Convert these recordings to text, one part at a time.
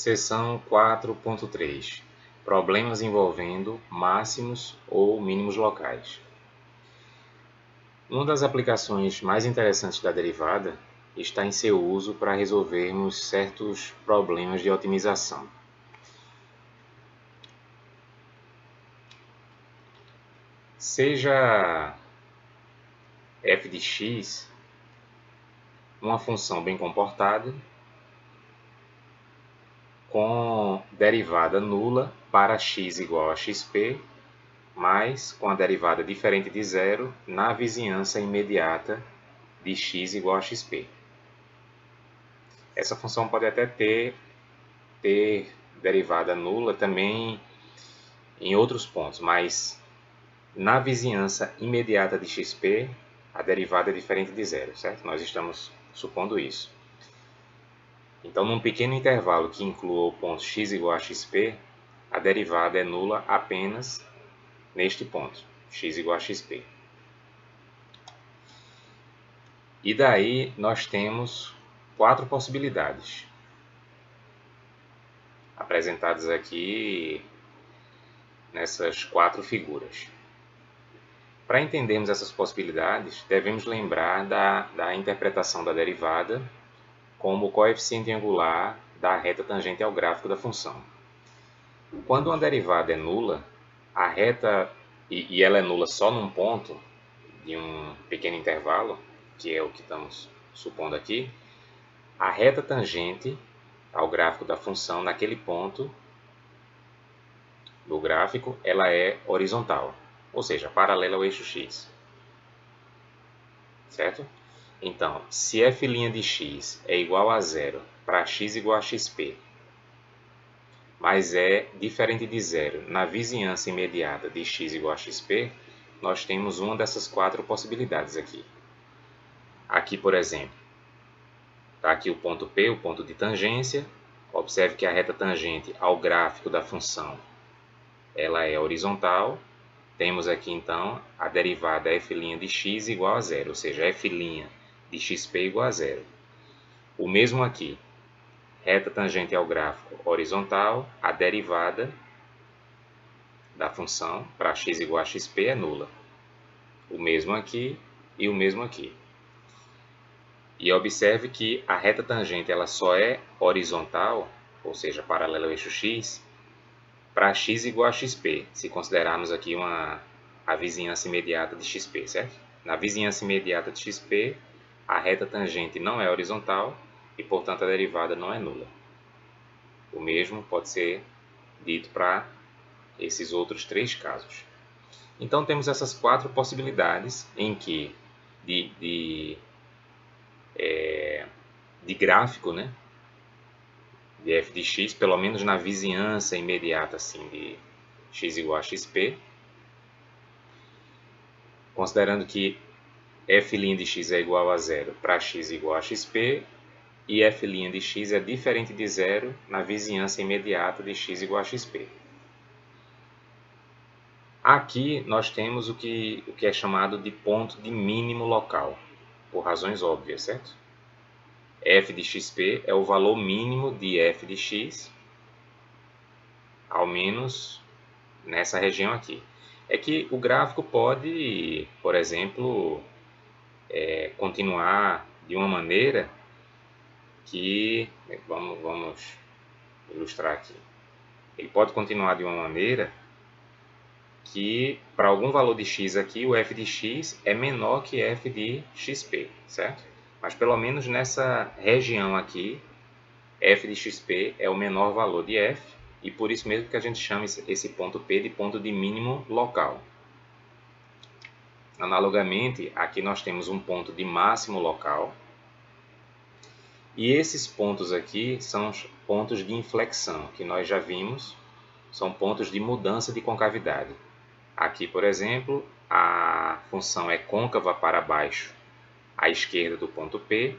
Seção 4.3 Problemas envolvendo máximos ou mínimos locais. Uma das aplicações mais interessantes da derivada está em seu uso para resolvermos certos problemas de otimização. Seja f de x uma função bem comportada com derivada nula para x igual a xp, mas com a derivada diferente de zero na vizinhança imediata de x igual a xp. Essa função pode até ter derivada nula também em outros pontos, mas na vizinhança imediata de xp, a derivada é diferente de zero, certo? Nós estamos supondo isso. Então, num pequeno intervalo que inclua o ponto x igual a xp, a derivada é nula apenas neste ponto, x igual a xp. E daí nós temos quatro possibilidades apresentadas aqui nessas quatro figuras. Para entendermos essas possibilidades, devemos lembrar da interpretação da derivada como coeficiente angular da reta tangente ao gráfico da função. Quando uma derivada é nula, a reta, e ela é nula só num ponto de um pequeno intervalo, que é o que estamos supondo aqui, a reta tangente ao gráfico da função naquele ponto do gráfico, ela é horizontal, ou seja, paralela ao eixo x. Certo? Então, se f' de x é igual a zero para x igual a xp, mas é diferente de zero na vizinhança imediata de x igual a xp, nós temos uma dessas quatro possibilidades aqui. Aqui, por exemplo, está aqui o ponto P, o ponto de tangência. Observe que a reta tangente ao gráfico da função ela é horizontal. Temos aqui, então, a derivada f' de x igual a zero, ou seja, f' de xp igual a zero. O mesmo aqui, reta tangente ao gráfico horizontal, a derivada da função para x igual a xp é nula. O mesmo aqui e o mesmo aqui. E observe que a reta tangente ela só é horizontal, ou seja, paralela ao eixo x, para x igual a xp, se considerarmos aqui a vizinhança imediata de xp, certo? Na vizinhança imediata de xp, a reta tangente não é horizontal e, portanto, a derivada não é nula. O mesmo pode ser dito para esses outros três casos. Então, temos essas quatro possibilidades em que de gráfico, né, de f de x, pelo menos na vizinhança imediata assim, de x igual a xp, considerando que f' de x é igual a zero para x igual a xp, e f' de x é diferente de zero na vizinhança imediata de x igual a xp. Aqui nós temos o que é chamado de ponto de mínimo local, por razões óbvias, certo? f de xp é o valor mínimo de f de x, ao menos nessa região aqui. É que o gráfico pode, por exemplo, continuar de uma maneira que, vamos ilustrar aqui, ele pode continuar de uma maneira que, para algum valor de x aqui, o f de x é menor que f de xp, certo? Mas pelo menos nessa região aqui, f de xp é o menor valor de f, e por isso mesmo que a gente chama esse ponto P de ponto de mínimo local. Analogamente, aqui nós temos um ponto de máximo local, e esses pontos aqui são os pontos de inflexão, que nós já vimos, são pontos de mudança de concavidade. Aqui, por exemplo, a função é côncava para baixo à esquerda do ponto P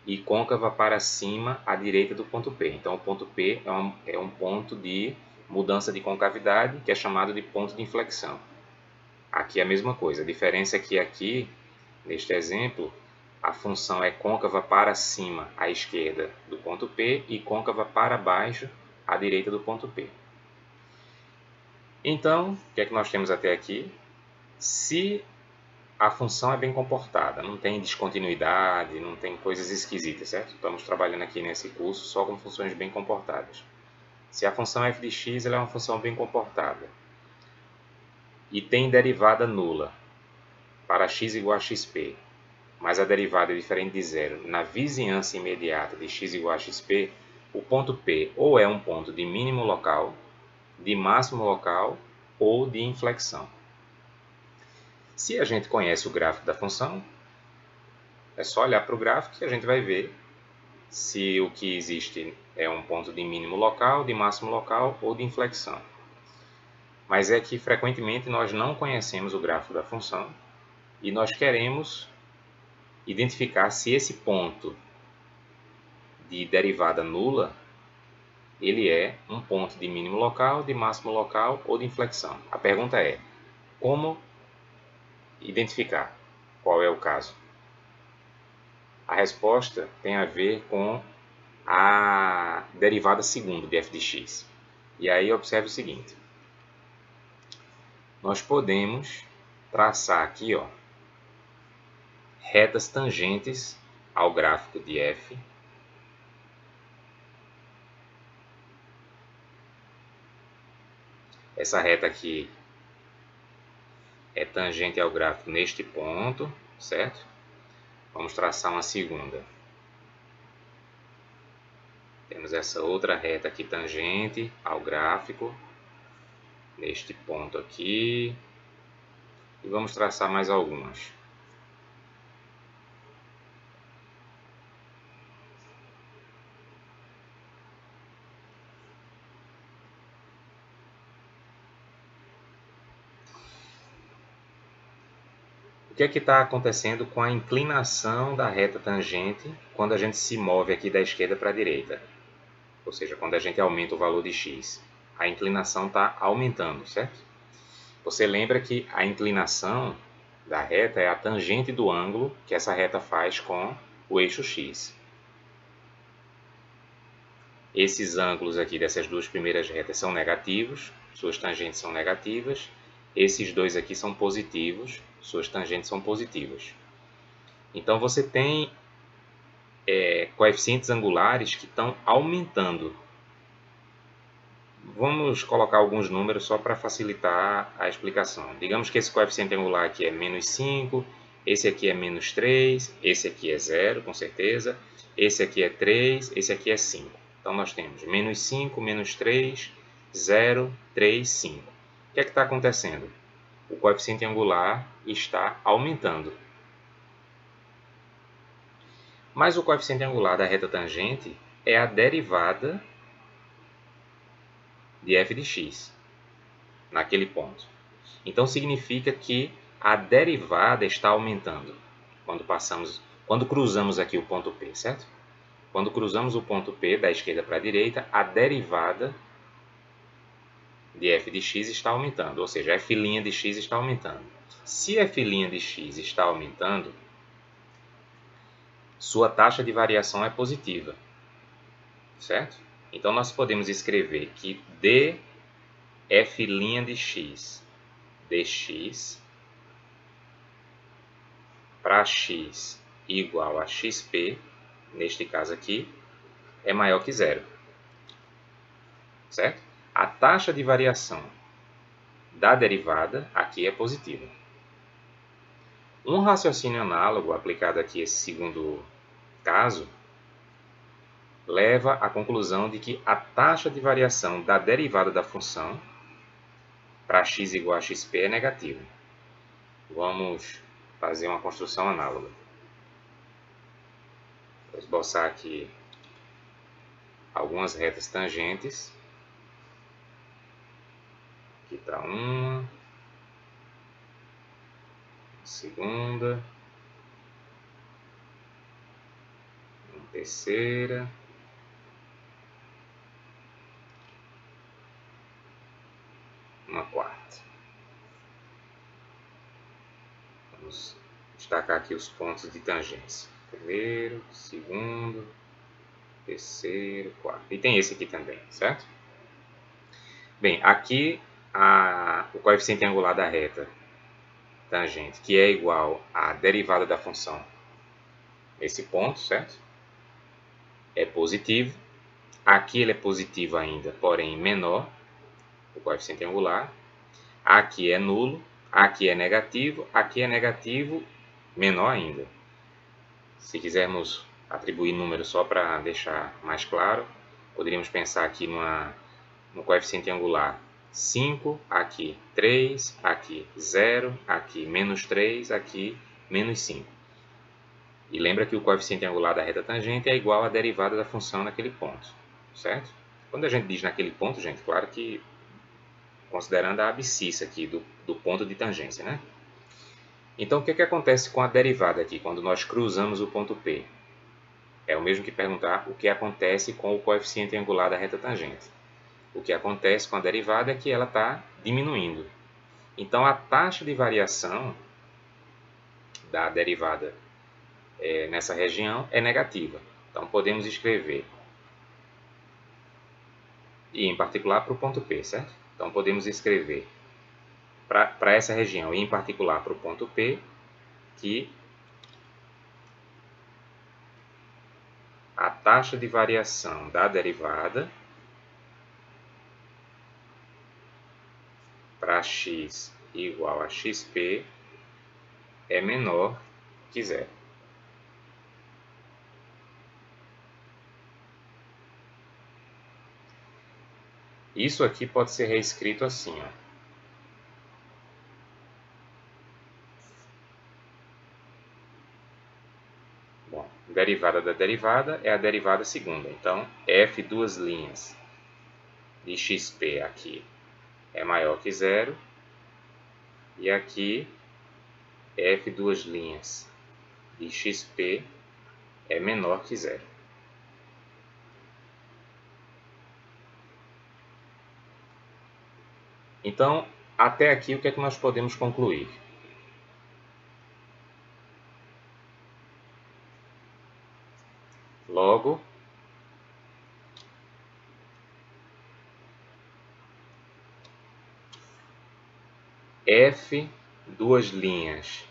e côncava para cima à direita do ponto P. Então, o ponto P é um ponto de mudança de concavidade, que é chamado de ponto de inflexão. Aqui é a mesma coisa. A diferença é que aqui, neste exemplo, a função é côncava para cima à esquerda do ponto P e côncava para baixo à direita do ponto P. Então, o que é que nós temos até aqui? Se a função é bem comportada, não tem descontinuidade, não tem coisas esquisitas, certo? Estamos trabalhando aqui nesse curso só com funções bem comportadas. Se a função f de x ela é uma função bem comportada e tem derivada nula para x igual a xp, mas a derivada é diferente de zero na vizinhança imediata de x igual a xp, o ponto P ou é um ponto de mínimo local, de máximo local ou de inflexão. Se a gente conhece o gráfico da função, é só olhar para o gráfico que a gente vai ver se o que existe é um ponto de mínimo local, de máximo local ou de inflexão. Mas é que frequentemente nós não conhecemos o gráfico da função e nós queremos identificar se esse ponto de derivada nula ele é um ponto de mínimo local, de máximo local ou de inflexão. A pergunta é, como identificar qual é o caso? A resposta tem a ver com a derivada segunda de f de x. E aí observe o seguinte. Nós podemos traçar aqui retas tangentes ao gráfico de f. Essa reta aqui é tangente ao gráfico neste ponto, certo? Vamos traçar uma segunda. Temos essa outra reta aqui tangente ao gráfico, neste ponto aqui. E vamos traçar mais algumas. O que é que está acontecendo com a inclinação da reta tangente quando a gente se move aqui da esquerda para a direita? Ou seja, quando a gente aumenta o valor de x. A inclinação está aumentando, certo? Você lembra que a inclinação da reta é a tangente do ângulo que essa reta faz com o eixo x. Esses ângulos aqui dessas duas primeiras retas são negativos, suas tangentes são negativas. Esses dois aqui são positivos, suas tangentes são positivas. Então você tem coeficientes angulares que estão aumentando. Vamos colocar alguns números só para facilitar a explicação. Digamos que esse coeficiente angular aqui é menos 5, esse aqui é menos 3, esse aqui é 0, com certeza, esse aqui é 3, esse aqui é 5. Então nós temos menos 5, menos 3, 0, 3, 5. O que é que está acontecendo? O coeficiente angular está aumentando. Mas o coeficiente angular da reta tangente é a derivada de f de x, naquele ponto. Então significa que a derivada está aumentando quando cruzamos aqui o ponto P, certo? Quando cruzamos o ponto P da esquerda para a direita, a derivada de f de x está aumentando, ou seja, f' de x está aumentando. Se f' de x está aumentando, sua taxa de variação é positiva, certo? Então nós podemos escrever que df' de x dx para x igual a xp, neste caso aqui, é maior que zero, certo? A taxa de variação da derivada aqui é positiva. Um raciocínio análogo aplicado aqui a esse segundo caso leva à conclusão de que a taxa de variação da derivada da função para x igual a xp é negativa. Vamos fazer uma construção análoga. Vou esboçar aqui algumas retas tangentes. Aqui está uma, segunda, uma terceira, uma quarta. Vamos destacar aqui os pontos de tangência. Primeiro, segundo, terceiro, quarto. E tem esse aqui também, certo? Bem, aqui o coeficiente angular da reta tangente, que é igual à derivada da função, esse ponto, certo? É positivo. Aqui ele é positivo ainda, porém menor, o coeficiente angular. Aqui é nulo, aqui é negativo, menor ainda. Se quisermos atribuir número só para deixar mais claro, poderíamos pensar aqui no coeficiente angular 5, aqui 3, aqui 0, aqui menos 3, aqui menos 5. E lembra que o coeficiente angular da reta tangente é igual à derivada da função naquele ponto, certo? Quando a gente diz naquele ponto, gente, claro que considerando a abscissa aqui do ponto de tangência, né? Então, o que acontece com a derivada aqui, quando nós cruzamos o ponto P? É o mesmo que perguntar o que acontece com o coeficiente angular da reta tangente. O que acontece com a derivada é que ela está diminuindo. Então, a taxa de variação da derivada nessa região é negativa. Então, podemos escrever, e em particular para o ponto P, certo? Então, podemos escrever para essa região, e em particular para o ponto P, que a taxa de variação da derivada para x igual a xp é menor que zero. Isso aqui pode ser reescrito assim, ó. Bom, derivada da derivada é a derivada segunda. Então, f duas linhas de xp aqui é maior que zero. E aqui, f duas linhas de xp é menor que zero. Então, até aqui, o que é que nós podemos concluir? Logo, f duas linhas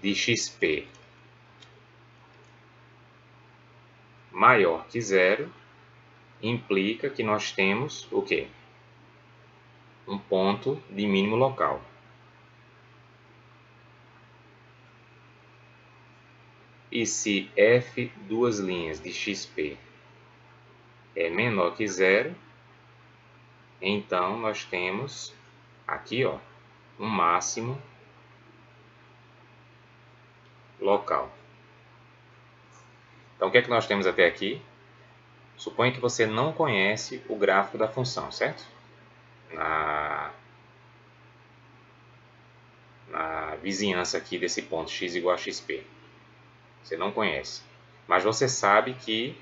de xp maior que zero implica que nós temos o quê? Um ponto de mínimo local. E se f duas linhas de xp é menor que zero, então nós temos aqui, ó, um máximo local. Então, o que é que nós temos até aqui? Suponha que você não conhece o gráfico da função, certo? Na vizinhança aqui desse ponto x igual a xp. Você não conhece. Mas você sabe que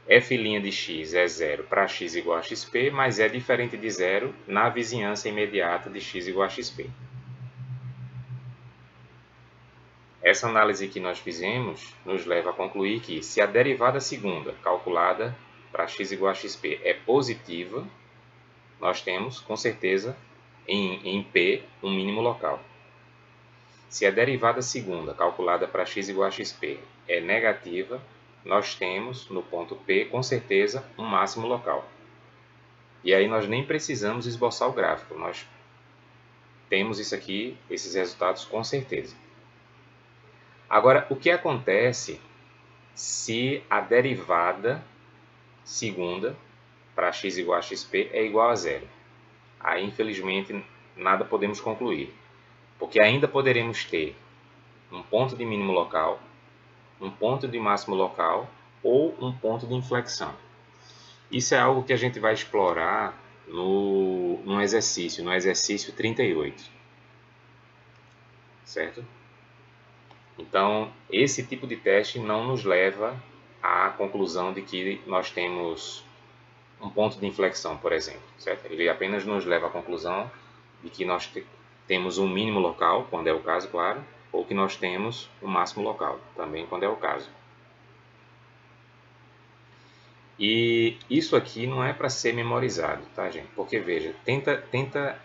f' de x é zero para x igual a xp, mas é diferente de zero na vizinhança imediata de x igual a xp. Essa análise que nós fizemos nos leva a concluir que se a derivada segunda, calculada para x igual a xp, é positiva, nós temos, com certeza, em P, um mínimo local. Se a derivada segunda, calculada para x igual a xp, é negativa, nós temos, no ponto P, com certeza, um máximo local. E aí nós nem precisamos esboçar o gráfico, nós temos isso aqui, esses resultados com certeza. Agora, o que acontece se a derivada segunda para x igual a xp é igual a zero? Aí, infelizmente, nada podemos concluir, porque ainda poderemos ter um ponto de mínimo local, um ponto de máximo local ou um ponto de inflexão. Isso é algo que a gente vai explorar no exercício 38, certo? Então, esse tipo de teste não nos leva à conclusão de que nós temos um ponto de inflexão, por exemplo, certo? Ele apenas nos leva à conclusão de que nós temos um mínimo local, quando é o caso, claro, ou que nós temos o máximo local, também quando é o caso. E isso aqui não é para ser memorizado, tá, gente? Porque veja, tenta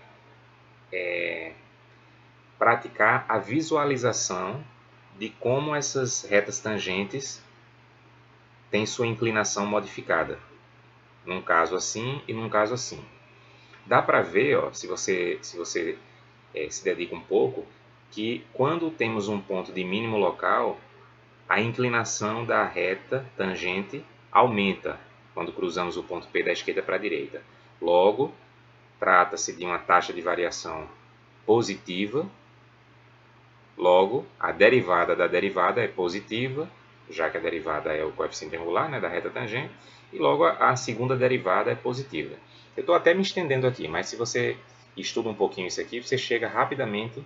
praticar a visualização de como essas retas tangentes têm sua inclinação modificada. Num caso assim e num caso assim. Dá para ver, ó, se você se dedica um pouco, que quando temos um ponto de mínimo local, a inclinação da reta tangente aumenta quando cruzamos o ponto P da esquerda para a direita. Logo, trata-se de uma taxa de variação positiva. Logo, a derivada da derivada é positiva, já que a derivada é o coeficiente angular, né, da reta tangente, e logo a segunda derivada é positiva. Eu estou até me estendendo aqui, mas se você estuda um pouquinho isso aqui, você chega rapidamente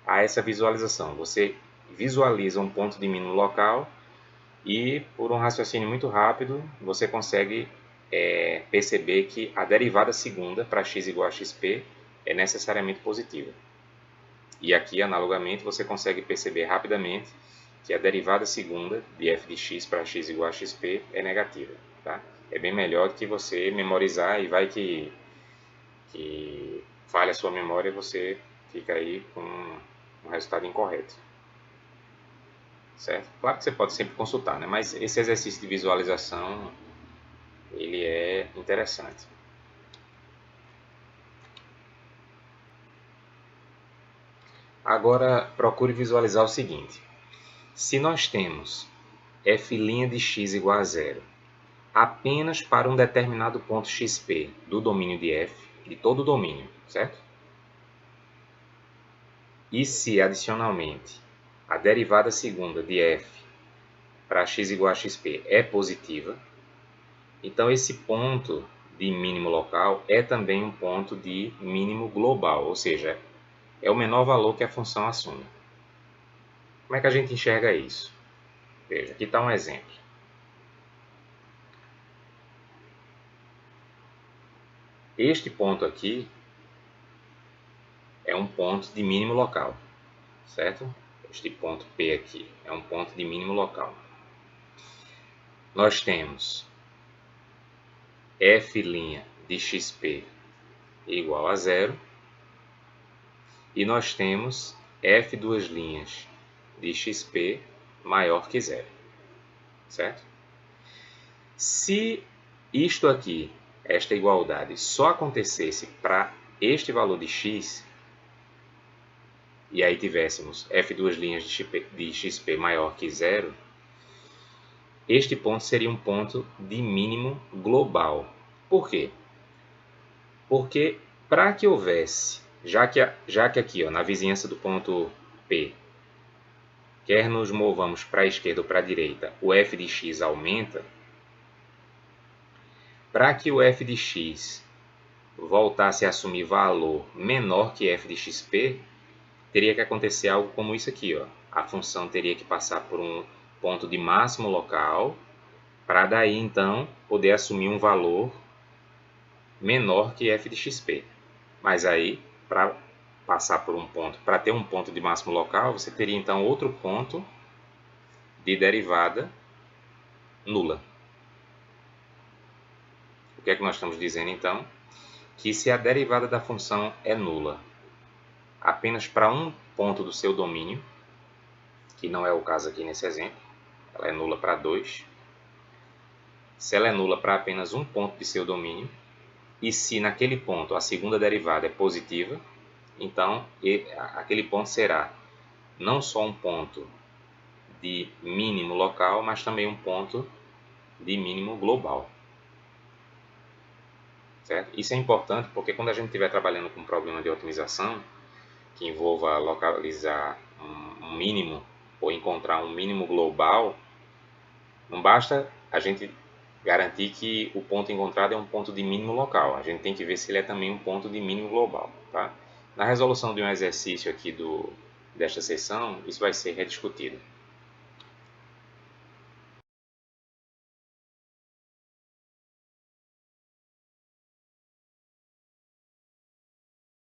a essa visualização. Você visualiza um ponto de mínimo local e, por um raciocínio muito rápido, você consegue perceber que a derivada segunda para x igual a xp é necessariamente positiva. E aqui, analogamente, você consegue perceber rapidamente que a derivada segunda de f de x para x igual a xp é negativa. Tá? É bem melhor do que você memorizar e vai que falha a sua memória e você fica aí com um resultado incorreto. Certo? Claro que você pode sempre consultar, né? Mas esse exercício de visualização ele é interessante. Agora procure visualizar o seguinte: se nós temos f' de x igual a zero apenas para um determinado ponto xp do domínio de f, de todo o domínio, certo? E se, adicionalmente, a derivada segunda de f para x igual a xp é positiva, então esse ponto de mínimo local é também um ponto de mínimo global, ou seja, é o menor valor que a função assume. Como é que a gente enxerga isso? Veja, aqui está um exemplo. Este ponto aqui é um ponto de mínimo local, certo? Este ponto P aqui é um ponto de mínimo local. Nós temos f' de xp igual a zero e nós temos f duas linhas de xp maior que zero, certo? Se isto aqui, esta igualdade, só acontecesse para este valor de x, e aí tivéssemos f duas linhas de xp maior que zero, este ponto seria um ponto de mínimo global. Por quê? Porque para que houvesse, já que aqui ó, na vizinhança do ponto P, quer nos movamos para a esquerda ou para a direita, o f de x aumenta, para que o f de x voltasse a assumir valor menor que f de xp, teria que acontecer algo como isso aqui. Ó. A função teria que passar por um ponto de máximo local, para daí então poder assumir um valor menor que f de xp. Mas aí, para passar por um ponto, para ter um ponto de máximo local, você teria então outro ponto de derivada nula. O que é que nós estamos dizendo então? Que se a derivada da função é nula apenas para um ponto do seu domínio, que não é o caso aqui nesse exemplo, ela é nula para 2. Se ela é nula para apenas um ponto de seu domínio, e se naquele ponto a segunda derivada é positiva, então aquele ponto será não só um ponto de mínimo local, mas também um ponto de mínimo global. Certo? Isso é importante porque quando a gente estiver trabalhando com um problema de otimização, que envolva localizar um mínimo ou encontrar um mínimo global, não basta a gente garantir que o ponto encontrado é um ponto de mínimo local. A gente tem que ver se ele é também um ponto de mínimo global. Tá? Na resolução de um exercício aqui desta seção, isso vai ser rediscutido.